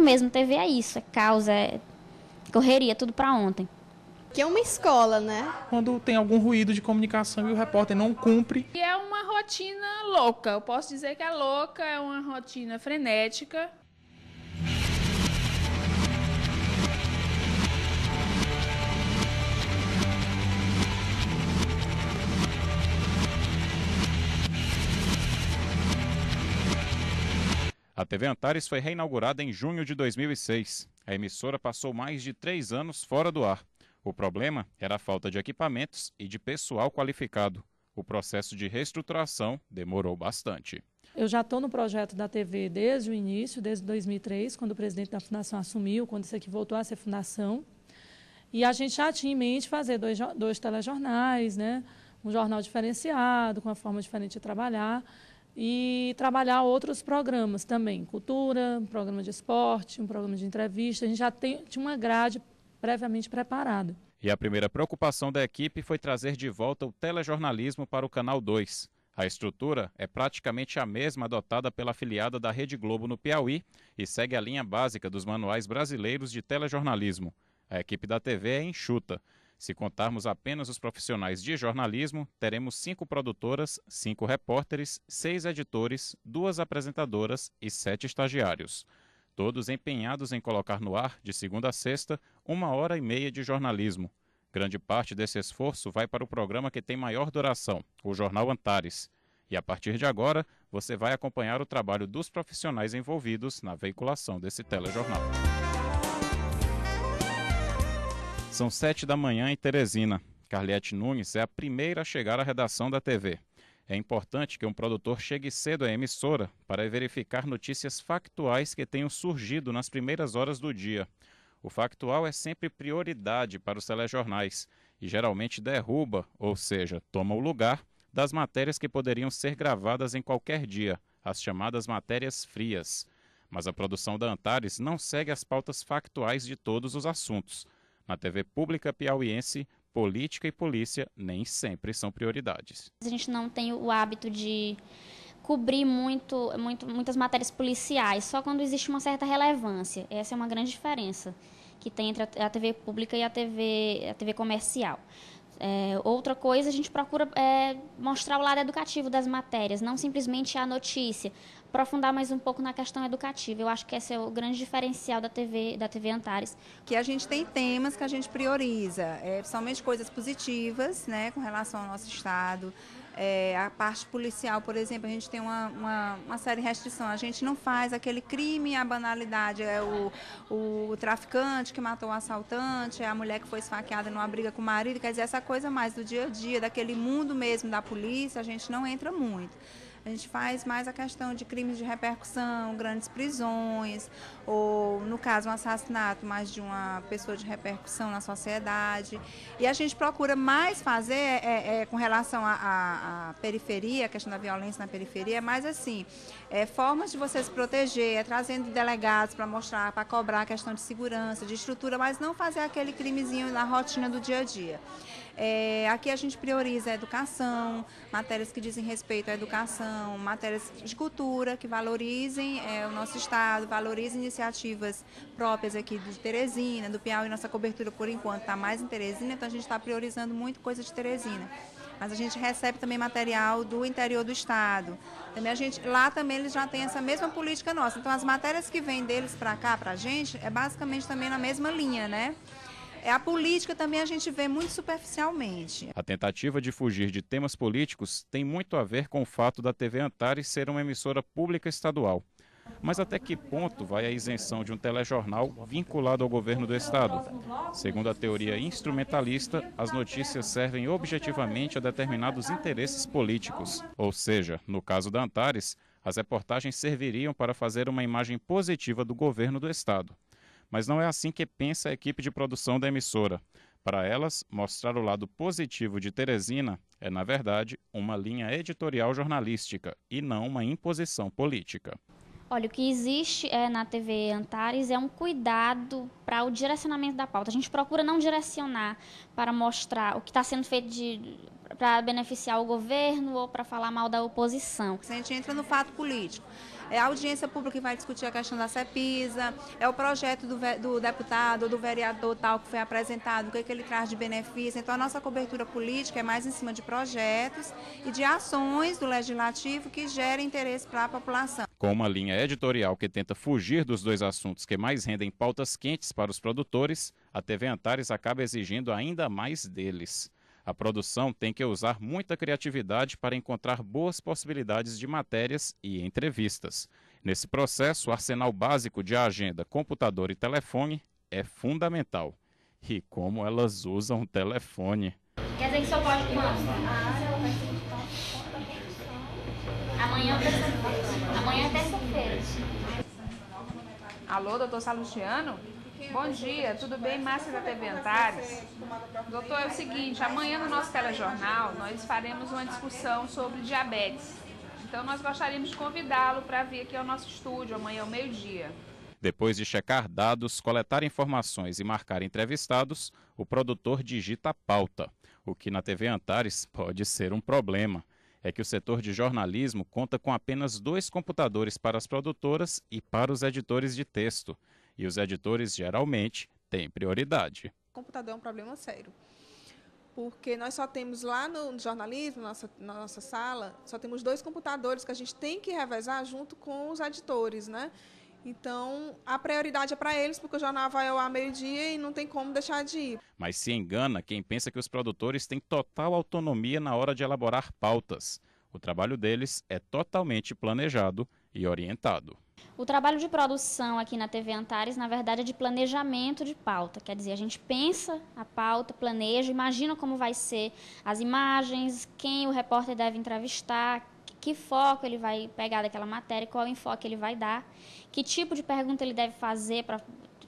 mesmo, TV é isso, é caos, é correria, tudo para ontem. Que é uma escola, né? Quando tem algum ruído de comunicação e o repórter não cumpre. E é uma rotina louca, eu posso dizer que é louca, é uma rotina frenética. A TV Antares foi reinaugurada em junho de 2006. A emissora passou mais de 3 anos fora do ar. O problema era a falta de equipamentos e de pessoal qualificado. O processo de reestruturação demorou bastante. Eu já estou no projeto da TV desde o início, desde 2003, quando o presidente da fundação assumiu, quando isso aqui voltou a ser fundação. E a gente já tinha em mente fazer dois telejornais, né? Um jornal diferenciado, com uma forma diferente de trabalhar. E trabalhar outros programas também, cultura, um programa de esporte, um programa de entrevista. A gente já tinha uma grade previamente preparada. E a primeira preocupação da equipe foi trazer de volta o telejornalismo para o Canal 2. A estrutura é praticamente a mesma adotada pela afiliada da Rede Globo no Piauí e segue a linha básica dos manuais brasileiros de telejornalismo. A equipe da TV é enxuta. Se contarmos apenas os profissionais de jornalismo, teremos 5 produtoras, 5 repórteres, 6 editores, 2 apresentadoras e 7 estagiários. Todos empenhados em colocar no ar, de segunda a sexta, 1h30 de jornalismo. Grande parte desse esforço vai para o programa que tem maior duração, o Jornal Antares. E a partir de agora, você vai acompanhar o trabalho dos profissionais envolvidos na veiculação desse telejornal. São 7 da manhã em Teresina. Carliete Nunes é a primeira a chegar à redação da TV. É importante que um produtor chegue cedo à emissora para verificar notícias factuais que tenham surgido nas primeiras horas do dia. O factual é sempre prioridade para os telejornais e geralmente derruba, ou seja, toma o lugar, das matérias que poderiam ser gravadas em qualquer dia, as chamadas matérias frias. Mas a produção da Antares não segue as pautas factuais de todos os assuntos. Na TV pública piauiense, política e polícia nem sempre são prioridades. A gente não tem o hábito de cobrir muitas matérias policiais, só quando existe uma certa relevância. Essa é uma grande diferença que tem entre a TV pública e a TV comercial. Outra coisa, a gente procura mostrar o lado educativo das matérias, não simplesmente a notícia, aprofundar mais um pouco na questão educativa. Eu acho que esse é o grande diferencial da TV Antares. Que a gente tem temas que a gente prioriza, principalmente coisas positivas, né, com relação ao nosso estado. A parte policial, por exemplo, a gente tem uma série de restrições. A gente não faz aquele crime, a banalidade, o traficante que matou o assaltante, a mulher que foi esfaqueada numa briga com o marido. Quer dizer, essa coisa mais do dia a dia, daquele mundo mesmo da polícia, a gente não entra muito. A gente faz mais a questão de crimes de repercussão, grandes prisões, ou, no caso, um assassinato mais de uma pessoa de repercussão na sociedade. E a gente procura mais fazer, com relação à periferia, a questão da violência na periferia, mais assim, formas de você se proteger, trazendo delegados para mostrar, para cobrar a questão de segurança, de estrutura, mas não fazer aquele crimezinho na rotina do dia a dia. Aqui a gente prioriza a educação, matérias que dizem respeito à educação, matérias de cultura que valorizem o nosso estado, valorizem iniciativas próprias aqui de Teresina, do Piauí. Nossa cobertura, por enquanto, está mais em Teresina, então a gente está priorizando muito coisa de Teresina. Mas a gente recebe também material do interior do estado. Lá também eles já têm essa mesma política nossa. Então as matérias que vêm deles para cá, para a gente, é basicamente também na mesma linha, né? A política também a gente vê muito superficialmente. A tentativa de fugir de temas políticos tem muito a ver com o fato da TV Antares ser uma emissora pública estadual. Mas até que ponto vai a isenção de um telejornal vinculado ao governo do estado? Segundo a teoria instrumentalista, as notícias servem objetivamente a determinados interesses políticos. Ou seja, no caso da Antares, as reportagens serviriam para fazer uma imagem positiva do governo do estado. Mas não é assim que pensa a equipe de produção da emissora. Para elas, mostrar o lado positivo de Teresina é, na verdade, uma linha editorial jornalística e não uma imposição política. Olha, o que existe na TV Antares é um cuidado para o direcionamento da pauta. A gente procura não direcionar para mostrar o que está sendo feito para beneficiar o governo ou para falar mal da oposição. A gente entra no fato político. É a audiência pública que vai discutir a questão da CEPISA, é o projeto do deputado ou do vereador tal que foi apresentado, o que ele traz de benefício. Então, a nossa cobertura política é mais em cima de projetos e de ações do Legislativo que gerem interesse para a população. Com uma linha editorial que tenta fugir dos dois assuntos que mais rendem pautas quentes para os produtores, a TV Antares acaba exigindo ainda mais deles. A produção tem que usar muita criatividade para encontrar boas possibilidades de matérias e entrevistas. Nesse processo, o arsenal básico de agenda, computador e telefone é fundamental. E como elas usam o telefone. Quer dizer que só pode quando? Amanhã é terça-feira. Alô, doutor Salustiano? Bom dia, tudo bem? Márcia da TV Antares. Doutor, é o seguinte, amanhã no nosso telejornal nós faremos uma discussão sobre diabetes. Então nós gostaríamos de convidá-lo para vir aqui ao nosso estúdio amanhã ao meio-dia. Depois de checar dados, coletar informações e marcar entrevistados, o produtor digita a pauta. O que na TV Antares pode ser um problema. É que o setor de jornalismo conta com apenas 2 computadores para as produtoras e para os editores de texto. E os editores, geralmente, têm prioridade. O computador é um problema sério, porque nós só temos lá no jornalismo, na nossa sala, só temos 2 computadores que a gente tem que revezar junto com os editores, né? Então, a prioridade é para eles, porque o jornal vai ao meio-dia e não tem como deixar de ir. Mas se engana quem pensa que os produtores têm total autonomia na hora de elaborar pautas. O trabalho deles é totalmente planejado e orientado. O trabalho de produção aqui na TV Antares, na verdade, é de planejamento de pauta. Quer dizer, a gente pensa a pauta, planeja, imagina como vai ser as imagens, quem o repórter deve entrevistar, que foco ele vai pegar daquela matéria, qual enfoque ele vai dar, que tipo de pergunta ele deve fazer para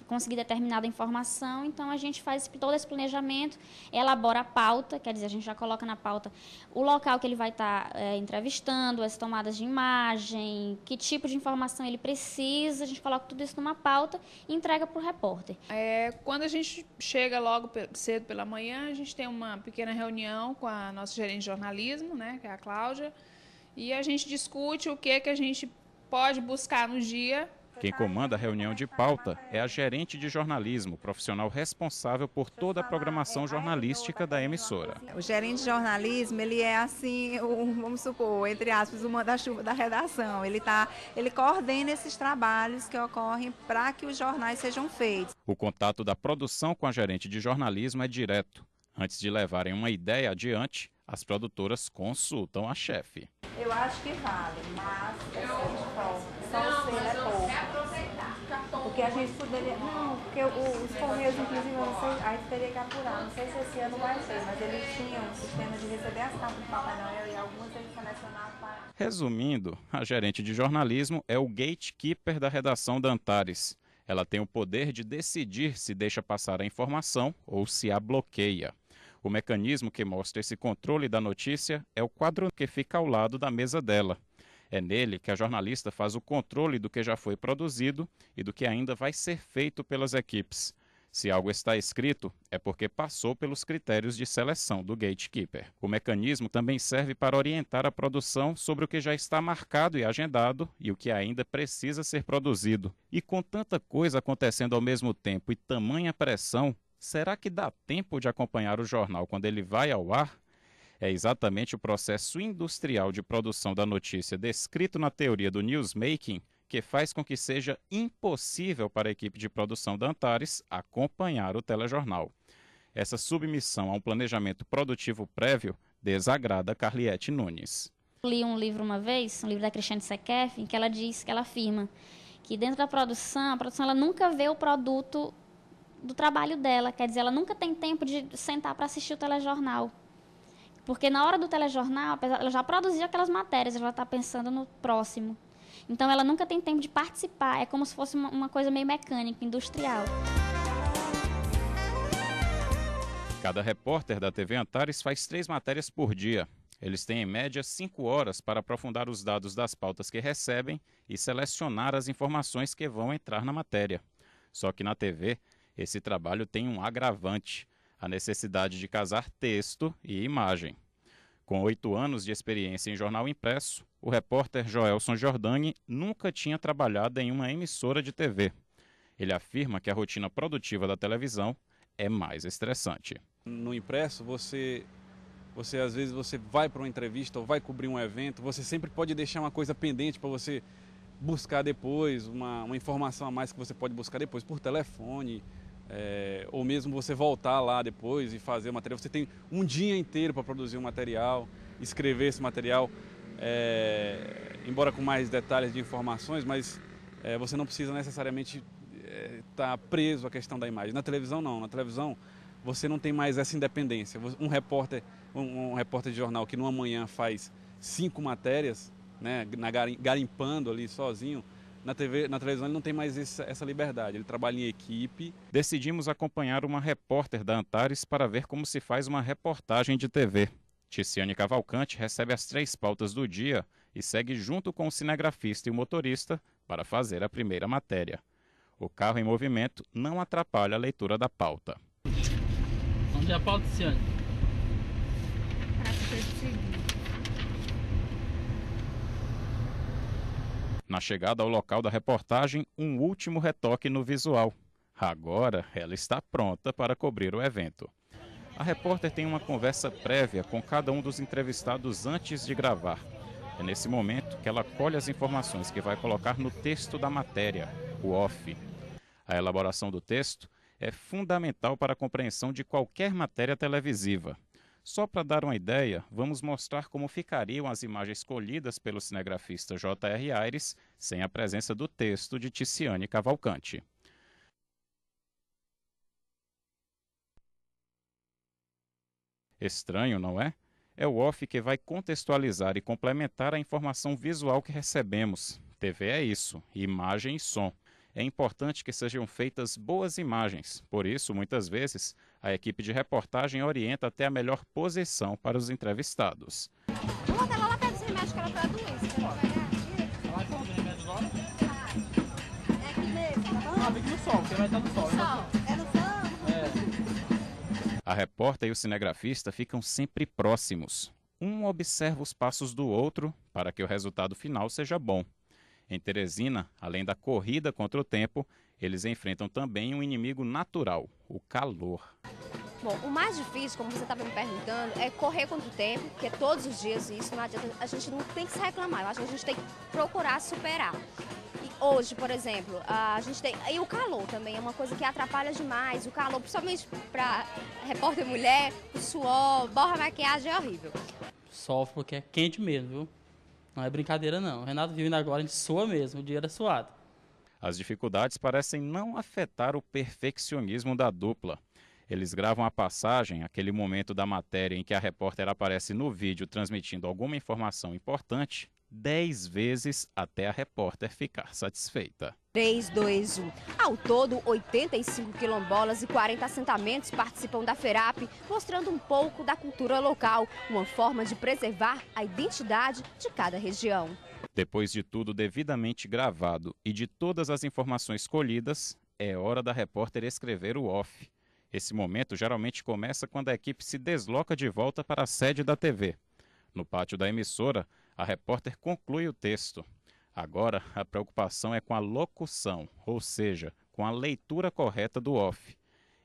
conseguir determinada informação. Então, a gente faz todo esse planejamento, elabora a pauta, quer dizer, a gente já coloca na pauta o local que ele vai estar entrevistando, as tomadas de imagem, que tipo de informação ele precisa, a gente coloca tudo isso numa pauta e entrega para o repórter. Quando a gente chega logo cedo pela manhã, a gente tem uma pequena reunião com a nossa gerente de jornalismo, né, que é a Cláudia, e a gente discute o que a gente pode buscar no dia. Quem comanda a reunião de pauta é a gerente de jornalismo, profissional responsável por toda a programação jornalística da emissora. O gerente de jornalismo, ele é assim, vamos supor, entre aspas, o manda-chuva da redação. Ele coordena esses trabalhos que ocorrem para que os jornais sejam feitos. O contato da produção com a gerente de jornalismo é direto. Antes de levarem uma ideia adiante, as produtoras consultam a chefe. Eu acho que vale, mas só o selo é pouco. Porque a gente poderia... Não, porque os Correios, inclusive, eu não sei, aí teria que apurar. Não sei se esse ano vai ser, mas eles tinham um sistema de receber as cartas do Papai Noel e algumas eles selecionavam para... Resumindo, a gerente de jornalismo é o gatekeeper da redação da Antares. Ela tem o poder de decidir se deixa passar a informação ou se a bloqueia. O mecanismo que mostra esse controle da notícia é o quadro que fica ao lado da mesa dela. É nele que a jornalista faz o controle do que já foi produzido e do que ainda vai ser feito pelas equipes. Se algo está escrito, é porque passou pelos critérios de seleção do gatekeeper. O mecanismo também serve para orientar a produção sobre o que já está marcado e agendado e o que ainda precisa ser produzido. E com tanta coisa acontecendo ao mesmo tempo e tamanha pressão, será que dá tempo de acompanhar o jornal quando ele vai ao ar? É exatamente o processo industrial de produção da notícia descrito na teoria do newsmaking que faz com que seja impossível para a equipe de produção da Antares acompanhar o telejornal. Essa submissão a um planejamento produtivo prévio desagrada Carliette Nunes. Li um livro uma vez, um livro da Cristiane Sekeff, em que ela diz, que ela afirma que dentro da produção, a produção ela nunca vê o produto do trabalho dela, quer dizer, ela nunca tem tempo de sentar para assistir o telejornal. Porque na hora do telejornal, ela já produziu aquelas matérias, ela já está pensando no próximo. Então, ela nunca tem tempo de participar, é como se fosse uma coisa meio mecânica, industrial. Cada repórter da TV Antares faz 3 matérias por dia. Eles têm, em média, 5 horas para aprofundar os dados das pautas que recebem e selecionar as informações que vão entrar na matéria. Só que na TV, esse trabalho tem um agravante, a necessidade de casar texto e imagem. Com 8 anos de experiência em jornal impresso, o repórter Joelson Jordani nunca tinha trabalhado em uma emissora de TV. Ele afirma que a rotina produtiva da televisão é mais estressante. No impresso, você às vezes você vai para uma entrevista ou vai cobrir um evento, você sempre pode deixar uma coisa pendente para você buscar depois, uma informação a mais que você pode buscar depois por telefone, ou mesmo você voltar lá depois e fazer o material. Você tem um dia inteiro para produzir um material, escrever esse material, embora com mais detalhes de informações, mas você não precisa necessariamente estar preso à questão da imagem. Na televisão não, na televisão você não tem mais essa independência. Um repórter de jornal que numa manhã faz 5 matérias, né, garimpando ali sozinho, na televisão ele não tem mais essa liberdade, ele trabalha em equipe. Decidimos acompanhar uma repórter da Antares para ver como se faz uma reportagem de TV. Ticiane Cavalcante recebe as 3 pautas do dia e segue junto com o cinegrafista e o motorista para fazer a primeira matéria. O carro em movimento não atrapalha a leitura da pauta. Onde é a pauta, Ticiane? Na chegada ao local da reportagem, um último retoque no visual. Agora, ela está pronta para cobrir o evento. A repórter tem uma conversa prévia com cada um dos entrevistados antes de gravar. É nesse momento que ela colhe as informações que vai colocar no texto da matéria, o off. A elaboração do texto é fundamental para a compreensão de qualquer matéria televisiva. Só para dar uma ideia, vamos mostrar como ficariam as imagens escolhidas pelo cinegrafista J.R. Aires sem a presença do texto de Ticiane Cavalcante. Estranho, não é? É o off que vai contextualizar e complementar a informação visual que recebemos. TV é isso, imagem e som. É importante que sejam feitas boas imagens, por isso, muitas vezes, a equipe de reportagem orienta até a melhor posição para os entrevistados. Vamos botar lá perto dos remédios que ela produz. Vai fazer remédio agora? É aqui mesmo, tá bom? Ah, fica no sol, porque vai estar no sol. É no sol? A repórter e o cinegrafista ficam sempre próximos. Um observa os passos do outro para que o resultado final seja bom. Em Teresina, além da corrida contra o tempo, eles enfrentam também um inimigo natural, o calor. Bom, o mais difícil, como você estava me perguntando, é correr contra o tempo, porque todos os dias isso não adianta, a gente não tem que se reclamar, eu acho que a gente tem que procurar superar. E hoje, por exemplo, a gente tem... E o calor também é uma coisa que atrapalha demais, o calor, principalmente para repórter mulher, o suor, borra a maquiagem, é horrível. Sofre porque é quente mesmo, viu? Não é brincadeira não. O Renato viu indo agora, a gente sua mesmo, o dia era suado. As dificuldades parecem não afetar o perfeccionismo da dupla. Eles gravam a passagem, aquele momento da matéria em que a repórter aparece no vídeo transmitindo alguma informação importante, 10 vezes até a repórter ficar satisfeita. 3, 2, 1. Ao todo, 85 quilombolas e 40 assentamentos participam da FERAP, mostrando um pouco da cultura local, uma forma de preservar a identidade de cada região. Depois de tudo devidamente gravado e de todas as informações colhidas, é hora da repórter escrever o off. Esse momento geralmente começa quando a equipe se desloca de volta para a sede da TV. No pátio da emissora, a repórter conclui o texto. Agora, a preocupação é com a locução, ou seja, com a leitura correta do off.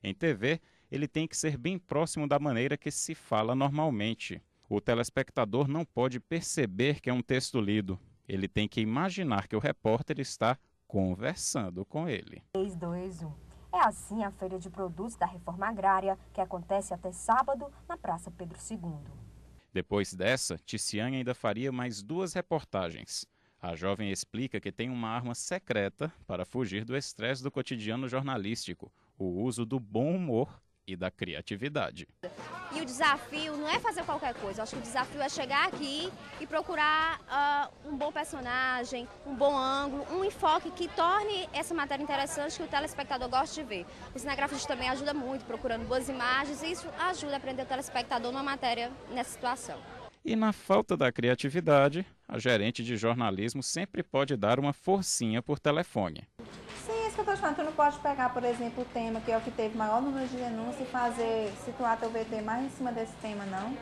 Em TV, ele tem que ser bem próximo da maneira que se fala normalmente. O telespectador não pode perceber que é um texto lido. Ele tem que imaginar que o repórter está conversando com ele. 3, 2, 1. É assim a Feira de Produtos da Reforma Agrária, que acontece até sábado na Praça Pedro II. Depois dessa, Ticiane ainda faria mais 2 reportagens. A jovem explica que tem uma arma secreta para fugir do estresse do cotidiano jornalístico, o uso do bom humor e da criatividade. E o desafio não é fazer qualquer coisa, eu acho que o desafio é chegar aqui e procurar um bom personagem, um bom ângulo, um enfoque que torne essa matéria interessante, que o telespectador goste de ver. O cinegrafista também ajuda muito, procurando boas imagens, e isso ajuda a prender o telespectador numa matéria nessa situação. E na falta da criatividade, a gerente de jornalismo sempre pode dar uma forcinha por telefone. Sim, isso que eu estou falando. Tu não pode pegar, por exemplo, o tema que é o que teve maior número de denúncias e situar teu VT mais em cima desse tema, não?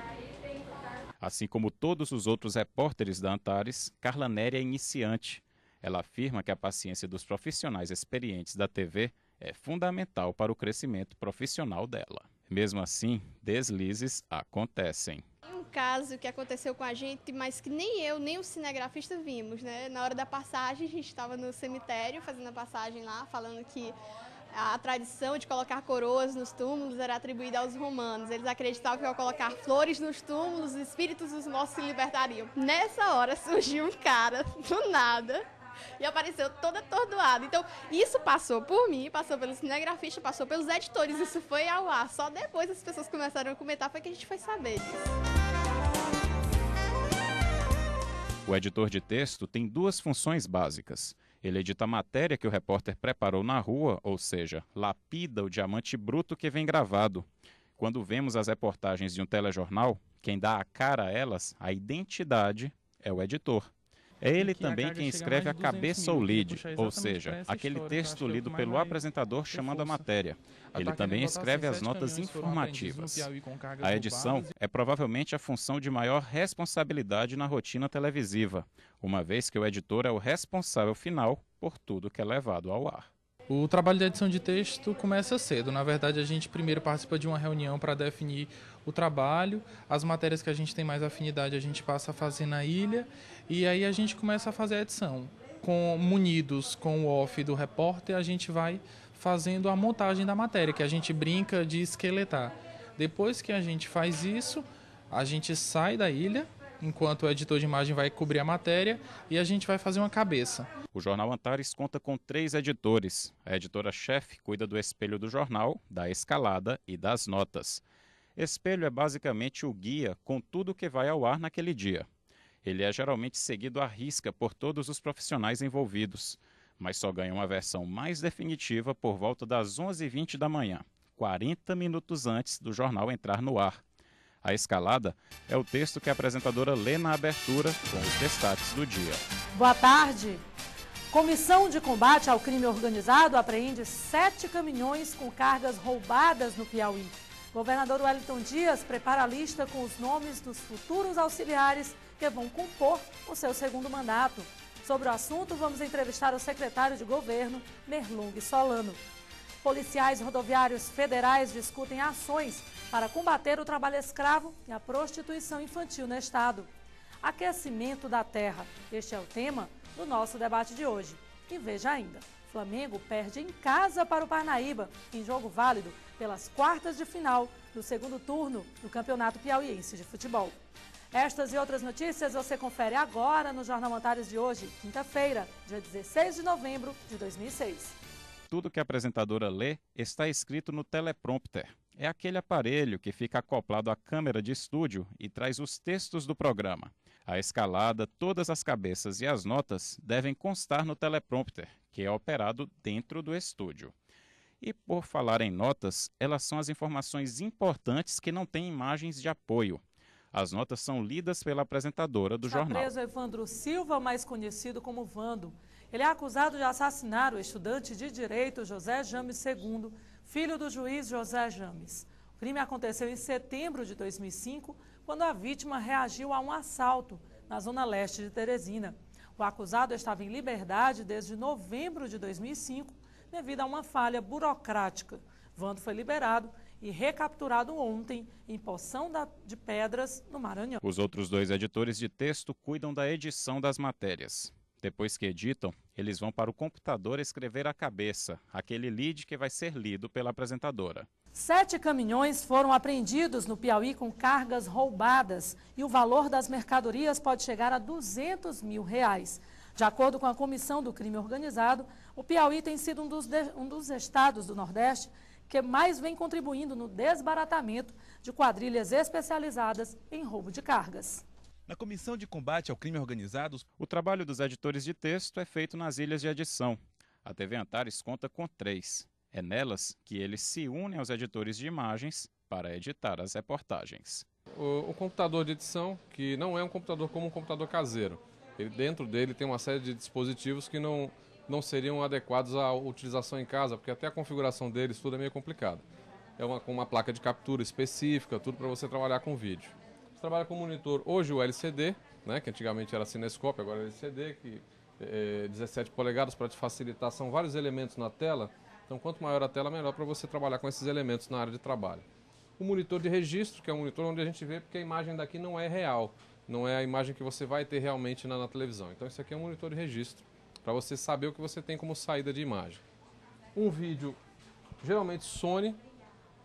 Assim como todos os outros repórteres da Antares, Carla Nery é iniciante. Ela afirma que a paciência dos profissionais experientes da TV é fundamental para o crescimento profissional dela. Mesmo assim, deslizes acontecem. Um caso que aconteceu com a gente, mas que nem eu, nem o cinegrafista vimos, né? Na hora da passagem, a gente estava no cemitério fazendo a passagem lá, falando que a tradição de colocar coroas nos túmulos era atribuída aos romanos. Eles acreditavam que ao colocar flores nos túmulos, os espíritos dos mortos se libertariam. Nessa hora surgiu um cara, do nada, e apareceu todo atordoado. Então, isso passou por mim, passou pelo cinegrafista, passou pelos editores, isso foi ao ar. Só depois as pessoas começaram a comentar, foi que a gente foi saber disso. O editor de texto tem duas funções básicas. Ele edita a matéria que o repórter preparou na rua, ou seja, lapida o diamante bruto que vem gravado. Quando vemos as reportagens de um telejornal, quem dá a cara a elas, a identidade, é o editor. É ele também quem escreve a cabeça ou lead, ou seja, aquele texto lido pelo apresentador chamando a matéria. Ele também escreve as notas informativas. A edição é provavelmente a função de maior responsabilidade na rotina televisiva, uma vez que o editor é o responsável final por tudo que é levado ao ar. O trabalho de edição de texto começa cedo. Na verdade, a gente primeiro participa de uma reunião para definir o trabalho, as matérias que a gente tem mais afinidade a gente passa a fazer na ilha e aí a gente começa a fazer a edição. Munidos com o off do repórter, a gente vai fazendo a montagem da matéria, que a gente brinca de esqueletar. Depois que a gente faz isso, a gente sai da ilha, enquanto o editor de imagem vai cobrir a matéria e a gente vai fazer uma cabeça. O Jornal Antares conta com 3 editores. A editora-chefe cuida do espelho do jornal, da escalada e das notas. Espelho é basicamente o guia com tudo que vai ao ar naquele dia. Ele é geralmente seguido à risca por todos os profissionais envolvidos, mas só ganha uma versão mais definitiva por volta das 11h20 da manhã, 40 minutos antes do jornal entrar no ar. A escalada é o texto que a apresentadora lê na abertura com os destaques do dia. Boa tarde. Comissão de Combate ao Crime Organizado apreende 7 caminhões com cargas roubadas no Piauí. Governador Wellington Dias prepara a lista com os nomes dos futuros auxiliares que vão compor o seu segundo mandato. Sobre o assunto, vamos entrevistar o secretário de governo, Merlong Solano. Policiais rodoviários federais discutem ações para combater o trabalho escravo e a prostituição infantil no estado. Aquecimento da terra. Este é o tema do nosso debate de hoje. E veja ainda, Flamengo perde em casa para o Parnaíba, em jogo válido pelas quartas de final do segundo turno do Campeonato Piauiense de Futebol. Estas e outras notícias você confere agora no Jornal Antares de hoje, quinta-feira, dia 16 de novembro de 2006. Tudo que a apresentadora lê está escrito no teleprompter. É aquele aparelho que fica acoplado à câmera de estúdio e traz os textos do programa. A escalada, todas as cabeças e as notas devem constar no teleprompter, que é operado dentro do estúdio. E por falar em notas, elas são as informações importantes que não têm imagens de apoio. As notas são lidas pela apresentadora do jornal. Está preso Evandro Silva, mais conhecido como Vando. Ele é acusado de assassinar o estudante de Direito José James II, filho do juiz José James. O crime aconteceu em setembro de 2005, quando a vítima reagiu a um assalto na zona leste de Teresina. O acusado estava em liberdade desde novembro de 2005, devido a uma falha burocrática. Vando foi liberado e recapturado ontem em Poção de Pedras, no Maranhão. Os outros 2 editores de texto cuidam da edição das matérias. Depois que editam, eles vão para o computador escrever a cabeça, aquele lead que vai ser lido pela apresentadora. 7 caminhões foram apreendidos no Piauí com cargas roubadas e o valor das mercadorias pode chegar a R$200 mil. De acordo com a Comissão do Crime Organizado, o Piauí tem sido um dos estados do Nordeste que mais vem contribuindo no desbaratamento de quadrilhas especializadas em roubo de cargas. Na Comissão de Combate ao Crime Organizado, o trabalho dos editores de texto é feito nas ilhas de edição. A TV Antares conta com 3. É nelas que eles se unem aos editores de imagens para editar as reportagens. O computador de edição, que não é um computador como um computador caseiro. Dentro dele tem uma série de dispositivos que não seriam adequados à utilização em casa, porque até a configuração deles tudo é meio complicado. É com uma placa de captura específica, tudo para você trabalhar com vídeo. Você trabalha com monitor, hoje o LCD, né, que antigamente era Cinescope, agora é LCD, que 17 polegadas para te facilitar, são vários elementos na tela, então quanto maior a tela, melhor para você trabalhar com esses elementos na área de trabalho. O monitor de registro, que é um monitor onde a gente vê porque a imagem daqui não é real, não é a imagem que você vai ter realmente na televisão. Então esse aqui é um monitor de registro, para você saber o que você tem como saída de imagem. Um vídeo, geralmente Sony,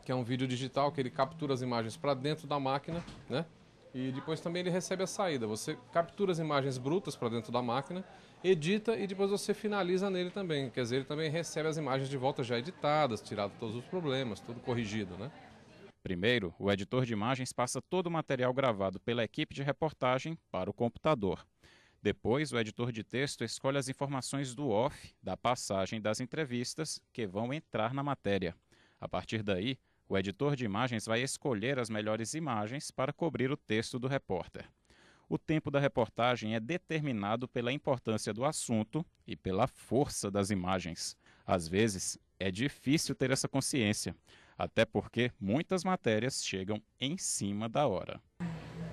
que é um vídeo digital, que ele captura as imagens para dentro da máquina, né? E depois também ele recebe a saída. Você captura as imagens brutas para dentro da máquina, edita e depois você finaliza nele também. Quer dizer, ele também recebe as imagens de volta já editadas, tirado todos os problemas, tudo corrigido, né? Primeiro, o editor de imagens passa todo o material gravado pela equipe de reportagem para o computador. Depois, o editor de texto escolhe as informações do off, da passagem das entrevistas, que vão entrar na matéria. A partir daí, o editor de imagens vai escolher as melhores imagens para cobrir o texto do repórter. O tempo da reportagem é determinado pela importância do assunto e pela força das imagens. Às vezes, é difícil ter essa consciência, até porque muitas matérias chegam em cima da hora.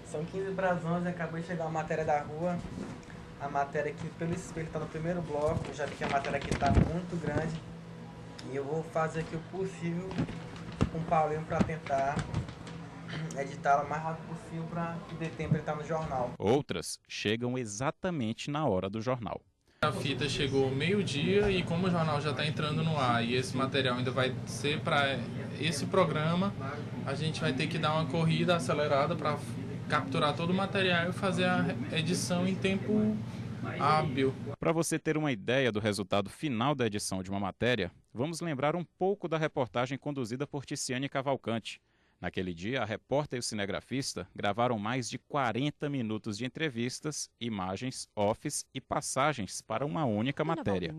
São 15 para as 11, acabou de chegar a matéria da rua. A matéria aqui, pelo espelho, está no primeiro bloco. Eu já vi que a matéria aqui está muito grande. E eu vou fazer aqui o possível com o Paulinho para tentar editá-la o mais rápido possível para que dê tempo de estar no jornal. Outras chegam exatamente na hora do jornal. A fita chegou meio-dia e como o jornal já está entrando no ar e esse material ainda vai ser para esse programa, a gente vai ter que dar uma corrida acelerada para capturar todo o material e fazer a edição em tempo hábil. Para você ter uma ideia do resultado final da edição de uma matéria, vamos lembrar um pouco da reportagem conduzida por Ticiane Cavalcante. Naquele dia, a repórter e o cinegrafista gravaram mais de 40 minutos de entrevistas, imagens, offs e passagens para uma única matéria.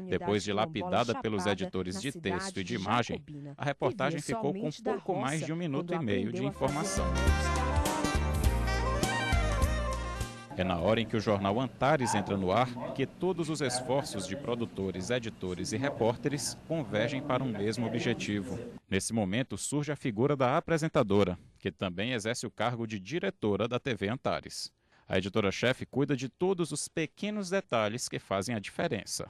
Depois de lapidada pelos editores de texto e de imagem, a reportagem ficou com pouco mais de 1 minuto e meio de informação. É na hora em que o jornal Antares entra no ar que todos os esforços de produtores, editores e repórteres convergem para um mesmo objetivo. Nesse momento surge a figura da apresentadora, que também exerce o cargo de diretora da TV Antares. A editora-chefe cuida de todos os pequenos detalhes que fazem a diferença.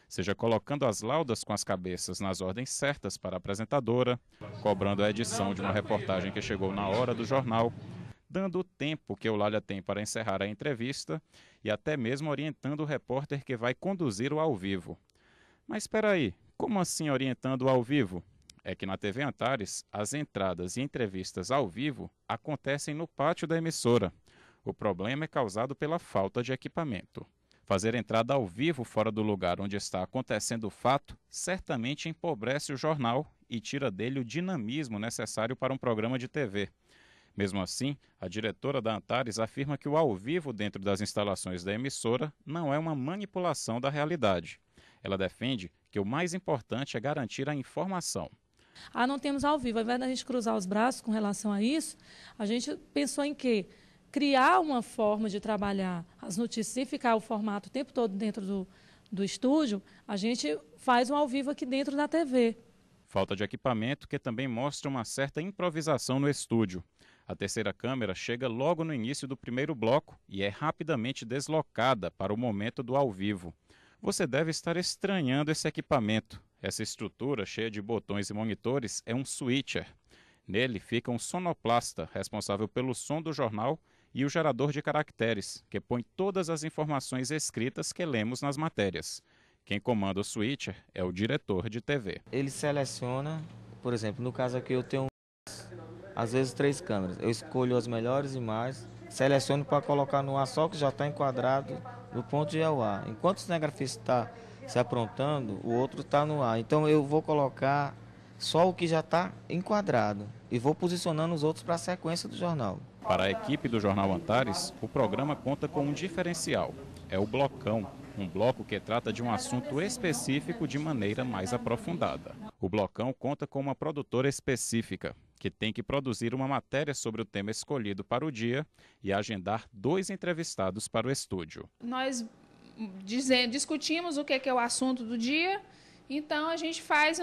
Seja colocando as laudas com as cabeças nas ordens certas para a apresentadora, cobrando a edição de uma reportagem que chegou na hora do jornal, dando o tempo que Eulália tem para encerrar a entrevista e até mesmo orientando o repórter que vai conduzir o ao vivo. Mas espera aí, como assim orientando o ao vivo? É que na TV Antares, as entradas e entrevistas ao vivo acontecem no pátio da emissora. O problema é causado pela falta de equipamento. Fazer entrada ao vivo fora do lugar onde está acontecendo o fato certamente empobrece o jornal e tira dele o dinamismo necessário para um programa de TV. Mesmo assim, a diretora da Antares afirma que o ao vivo dentro das instalações da emissora não é uma manipulação da realidade. Ela defende que o mais importante é garantir a informação. Não temos ao vivo. Ao invés da gente cruzar os braços com relação a isso, a gente pensou em quê? Criar uma forma de trabalhar as notícias e ficar o formato o tempo todo dentro do estúdio, a gente faz um ao vivo aqui dentro da TV. Falta de equipamento que também mostra uma certa improvisação no estúdio. A terceira câmera chega logo no início do primeiro bloco e é rapidamente deslocada para o momento do ao vivo. Você deve estar estranhando esse equipamento. Essa estrutura cheia de botões e monitores é um switcher. Nele fica um sonoplasta, responsável pelo som do jornal, e o gerador de caracteres, que põe todas as informações escritas que lemos nas matérias. Quem comanda o switcher é o diretor de TV. Ele seleciona, por exemplo, no caso aqui eu tenho às vezes 3 câmeras. Eu escolho as melhores imagens, seleciono para colocar no ar só que já está enquadrado no ponto de ir ao ar. Enquanto o cinegrafista está se aprontando, o outro está no ar. Então eu vou colocar só o que já está enquadrado e vou posicionando os outros para a sequência do jornal. Para a equipe do Jornal Antares, o programa conta com um diferencial. É o blocão, um bloco que trata de um assunto específico de maneira mais aprofundada. O blocão conta com uma produtora específica, que tem que produzir uma matéria sobre o tema escolhido para o dia e agendar 2 entrevistados para o estúdio. Nós discutimos o que é o assunto do dia, então a gente faz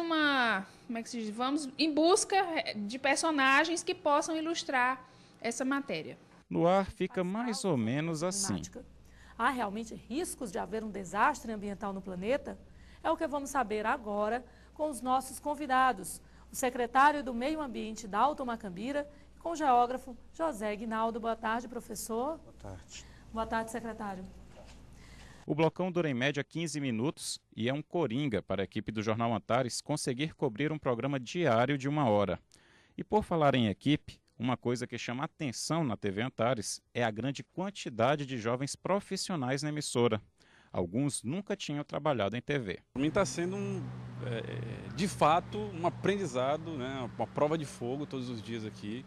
vamos em busca de personagens que possam ilustrar essa matéria. No ar fica mais ou menos assim. Há realmente riscos de haver um desastre ambiental no planeta? É o que vamos saber agora com os nossos convidados, o secretário do Meio Ambiente da Alto Macambira e com o geógrafo José Guinaldo. Boa tarde, professor. Boa tarde. Boa tarde, secretário. O blocão dura em média 15 minutos e é um coringa para a equipe do Jornal Antares conseguir cobrir um programa diário de 1 hora. E por falar em equipe, uma coisa que chama atenção na TV Antares é a grande quantidade de jovens profissionais na emissora. Alguns nunca tinham trabalhado em TV. Para mim está sendo, de fato, um aprendizado, né? Uma prova de fogo todos os dias aqui.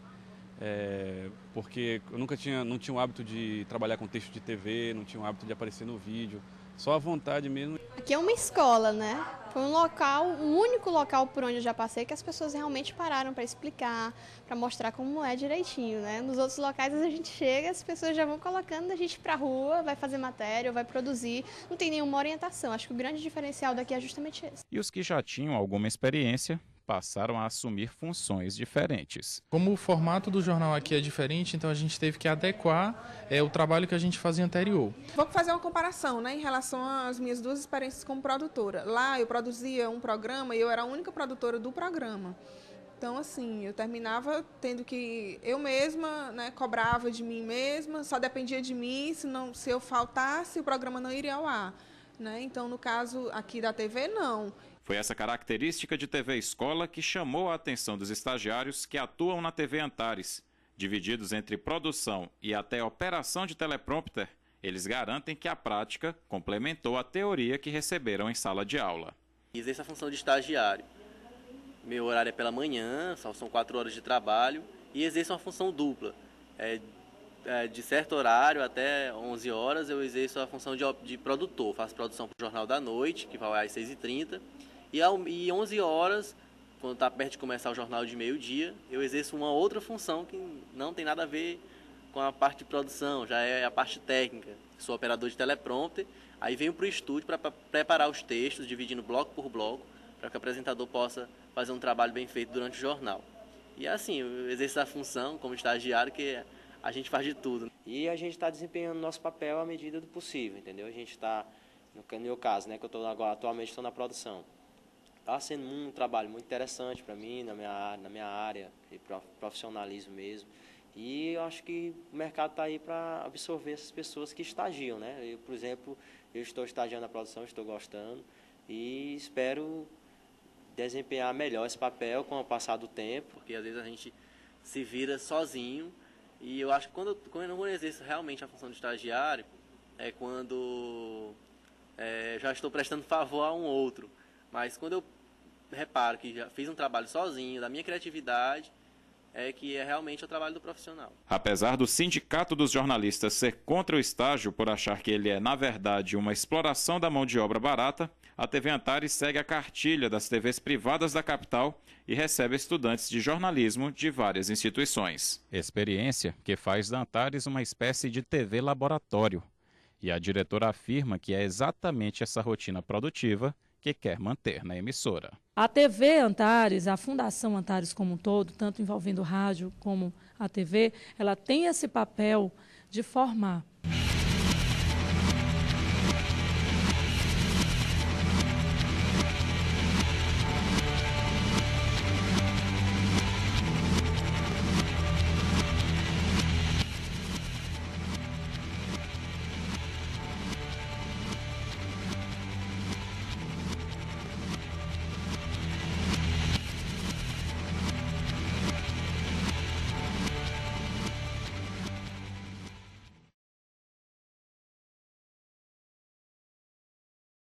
Porque eu não tinha o hábito de trabalhar com texto de TV, não tinha o hábito de aparecer no vídeo, só a vontade mesmo. Aqui é uma escola, né? Foi um local, o único local por onde eu já passei que as pessoas realmente pararam para explicar, para mostrar como é direitinho, né? Nos outros locais a gente chega, as pessoas já vão colocando a gente para rua, vai fazer matéria, vai produzir, não tem nenhuma orientação. Acho que o grande diferencial daqui é justamente esse. E os que já tinham alguma experiência passaram a assumir funções diferentes. Como o formato do jornal aqui é diferente, então a gente teve que adequar o trabalho que a gente fazia anterior. Vou fazer uma comparação, né, em relação às minhas duas experiências como produtora. Lá eu produzia um programa e eu era a única produtora do programa. Então, assim, eu terminava tendo que eu mesma, né, cobrava de mim mesma, só dependia de mim, se eu faltasse, o programa não iria ao ar. Né? Então, no caso aqui da TV, não. Foi essa característica de TV Escola que chamou a atenção dos estagiários que atuam na TV Antares. Divididos entre produção e até operação de teleprompter, eles garantem que a prática complementou a teoria que receberam em sala de aula. Exerço a função de estagiário. Meu horário é pela manhã, são 4 horas de trabalho, e exerço uma função dupla. De certo horário até 11 horas eu exerço a função de produtor. Faço produção para o Jornal da Noite, que vai às 6h30. E 11 horas, quando está perto de começar o jornal de meio-dia, eu exerço uma outra função que não tem nada a ver com a parte de produção, já é a parte técnica. Sou operador de teleprompter, aí venho para o estúdio para preparar os textos, dividindo bloco por bloco, para que o apresentador possa fazer um trabalho bem feito durante o jornal. E assim, eu exerço a função como estagiário, que a gente faz de tudo. E a gente está desempenhando nosso papel à medida do possível, entendeu? A gente está, no meu caso, né, que eu estou agora, atualmente estou na produção. Está sendo um trabalho muito interessante para mim, na minha área, de profissionalismo mesmo. E eu acho que o mercado está aí para absorver essas pessoas que estagiam, né? Eu, por exemplo, eu estou estagiando na produção, estou gostando e espero desempenhar melhor esse papel com o passar do tempo. Porque às vezes a gente se vira sozinho e eu acho que quando eu não exerço realmente a função de estagiário, é quando já estou prestando favor a um outro. Mas quando eu reparo que já fiz um trabalho sozinho, da minha criatividade, que é realmente o trabalho do profissional. Apesar do Sindicato dos Jornalistas ser contra o estágio por achar que ele é, na verdade, uma exploração da mão de obra barata, a TV Antares segue a cartilha das TVs privadas da capital e recebe estudantes de jornalismo de várias instituições. Experiência que faz da Antares uma espécie de TV laboratório. E a diretora afirma que é exatamente essa rotina produtiva que quer manter na emissora. A TV Antares, a Fundação Antares como um todo, tanto envolvendo o rádio como a TV, ela tem esse papel de formar.